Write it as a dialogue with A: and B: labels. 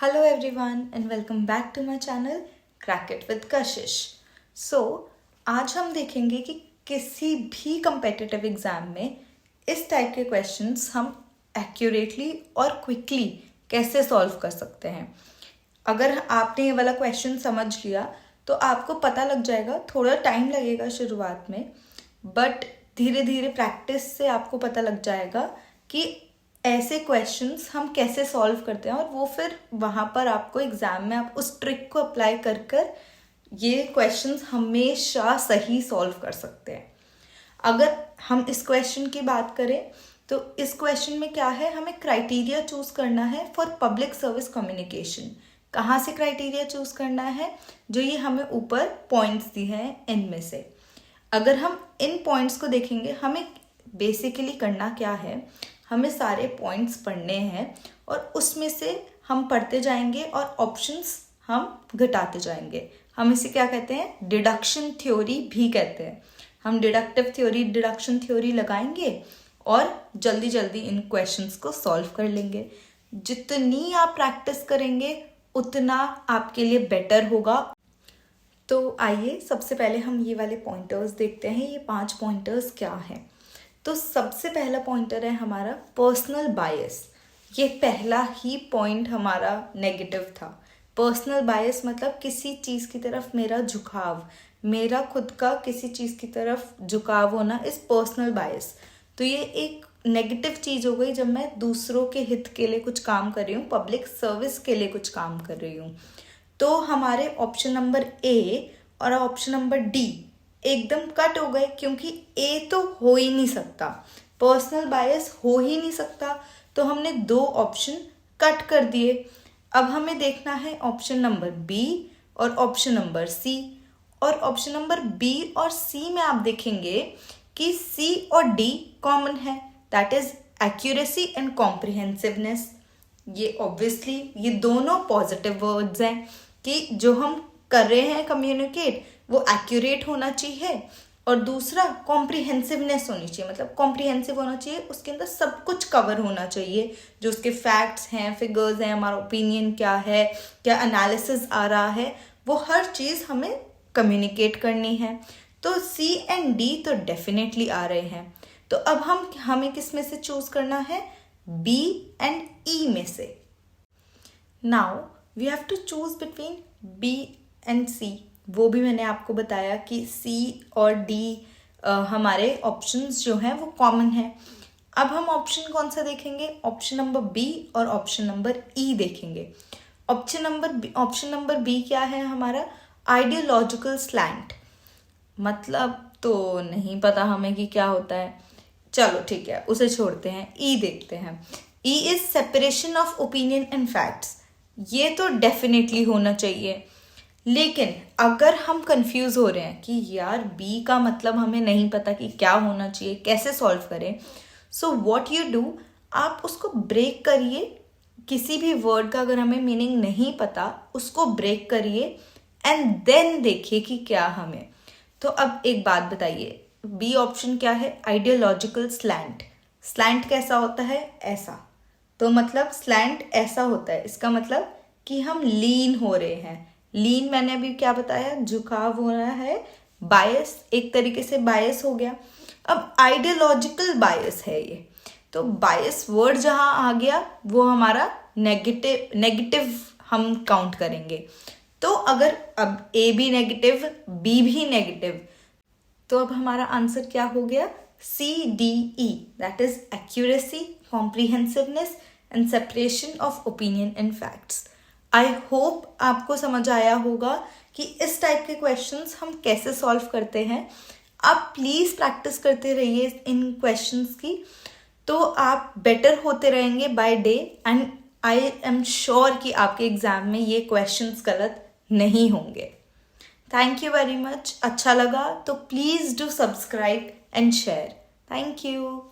A: Hello everyone and welcome back to my channel Crack It with Kashish. आज हम देखेंगे कि किसी भी competitive एग्जाम में इस टाइप के क्वेश्चंस हम एक्यूरेटली और क्विकली कैसे सॉल्व कर सकते हैं. अगर आपने ये वाला क्वेश्चन समझ लिया तो आपको पता लग जाएगा. थोड़ा टाइम लगेगा शुरुआत में, बट धीरे धीरे प्रैक्टिस से आपको पता लग जाएगा कि ऐसे क्वेश्चंस हम कैसे सॉल्व करते हैं, और वो फिर वहाँ पर आपको एग्जाम में आप उस ट्रिक को अप्लाई कर कर ये क्वेश्चंस हमेशा सही सॉल्व कर सकते हैं. अगर हम इस क्वेश्चन की बात करें तो इस क्वेश्चन में क्या है, हमें क्राइटेरिया चूज करना है फॉर पब्लिक सर्विस कम्युनिकेशन. कहाँ से क्राइटेरिया चूज करना है? जो ये हमें ऊपर पॉइंट्स दिए हैं इनमें से. अगर हम इन पॉइंट्स को देखेंगे, हमें बेसिकली करना क्या है, हमें सारे पॉइंट्स पढ़ने हैं और उसमें से हम पढ़ते जाएंगे और ऑप्शंस हम घटाते जाएंगे. हम इसे क्या कहते हैं? डिडक्शन थ्योरी भी कहते हैं. हम डिडक्टिव थ्योरी, डिडक्शन थ्योरी लगाएंगे और जल्दी जल्दी इन क्वेश्चंस को सॉल्व कर लेंगे. जितनी आप प्रैक्टिस करेंगे उतना आपके लिए बेटर होगा. तो आइए सबसे पहले हम ये वाले पॉइंटर्स देखते हैं. ये 5 पॉइंटर्स क्या हैं? तो सबसे पहला पॉइंटर है हमारा पर्सनल बायस. ये पहला ही पॉइंट हमारा नेगेटिव था. पर्सनल बायस मतलब किसी चीज़ की तरफ मेरा झुकाव, मेरा खुद का किसी चीज़ की तरफ झुकाव होना इस पर्सनल बायस. तो ये एक नेगेटिव चीज़ हो गई जब मैं दूसरों के हित के लिए कुछ काम कर रही हूँ, पब्लिक सर्विस के लिए कुछ काम कर रही हूँ. तो हमारे ऑप्शन नंबर ए और ऑप्शन नंबर डी एकदम कट हो गए, क्योंकि ए तो हो ही नहीं सकता, पर्सनल बायस हो ही नहीं सकता. तो हमने 2 ऑप्शन कट कर दिए. अब हमें देखना है ऑप्शन नंबर बी और ऑप्शन नंबर सी. और ऑप्शन नंबर बी और सी में आप देखेंगे कि सी और डी कॉमन है, दैट इज एक्यूरेसी एंड कॉम्प्रिहेंसिवनेस. ये ऑब्वियसली ये दोनों पॉजिटिव वर्ड्स हैं कि जो हम कर रहे हैं कम्युनिकेट वो एक्यूरेट होना चाहिए, और दूसरा कॉम्प्रिहेंसिवनेस होनी चाहिए, मतलब कॉम्प्रिहेंसिव होना चाहिए, उसके अंदर सब कुछ कवर होना चाहिए. जो उसके फैक्ट्स हैं, फिगर्स हैं, हमारा ओपिनियन क्या है, क्या एनालिसिस आ रहा है, वो हर चीज़ हमें कम्युनिकेट करनी है. तो सी एंड डी तो डेफिनेटली आ रहे हैं. तो अब हमें किस में से चूज करना है? बी एंड ई में से. Now we have to choose between B and C. वो भी मैंने आपको बताया कि सी और डी हमारे ऑप्शंस जो हैं वो कॉमन है. अब हम ऑप्शन कौन सा देखेंगे? ऑप्शन नंबर बी और ऑप्शन नंबर ई देखेंगे. ऑप्शन नंबर बी क्या है हमारा? Ideological slant. मतलब तो नहीं पता हमें कि क्या होता है, चलो ठीक है उसे छोड़ते हैं. ई देखते हैं. E is separation of opinion and facts. ये तो डेफिनेटली होना चाहिए. लेकिन अगर हम कंफ्यूज हो रहे हैं कि यार बी का मतलब हमें नहीं पता कि क्या होना चाहिए, कैसे सॉल्व करें, सो व्हाट यू डू, आप उसको ब्रेक करिए. किसी भी वर्ड का अगर हमें मीनिंग नहीं पता उसको ब्रेक करिए एंड देन देखिए कि क्या हमें. तो अब एक बात बताइए, बी ऑप्शन क्या है? Ideological slant. स्लैंट कैसा होता है? ऐसा. तो मतलब स्लैंट ऐसा होता है, इसका मतलब कि हम लीन हो रहे हैं. लीन मैंने अभी क्या बताया? झुकाव हो रहा है. बायस एक तरीके से बायस हो गया. अब आइडियोलॉजिकल बायस है ये. तो बायस वर्ड जहां आ गया वो हमारा नेगेटिव हम काउंट करेंगे. तो अगर अब ए भी नेगेटिव, बी भी नेगेटिव, तो अब हमारा आंसर क्या हो गया? C D E, that is accuracy, comprehensiveness and separation of opinion and facts. I hope आपको समझ आया होगा कि इस टाइप के क्वेश्चंस हम कैसे सॉल्व करते हैं. आप प्लीज़ प्रैक्टिस करते रहिए इन क्वेश्चंस की, तो आप बेटर होते रहेंगे by day. And I am sure कि आपके एग्जाम में ये क्वेश्चंस गलत नहीं होंगे. Thank you very much. अच्छा लगा तो please do subscribe and share. Thank you.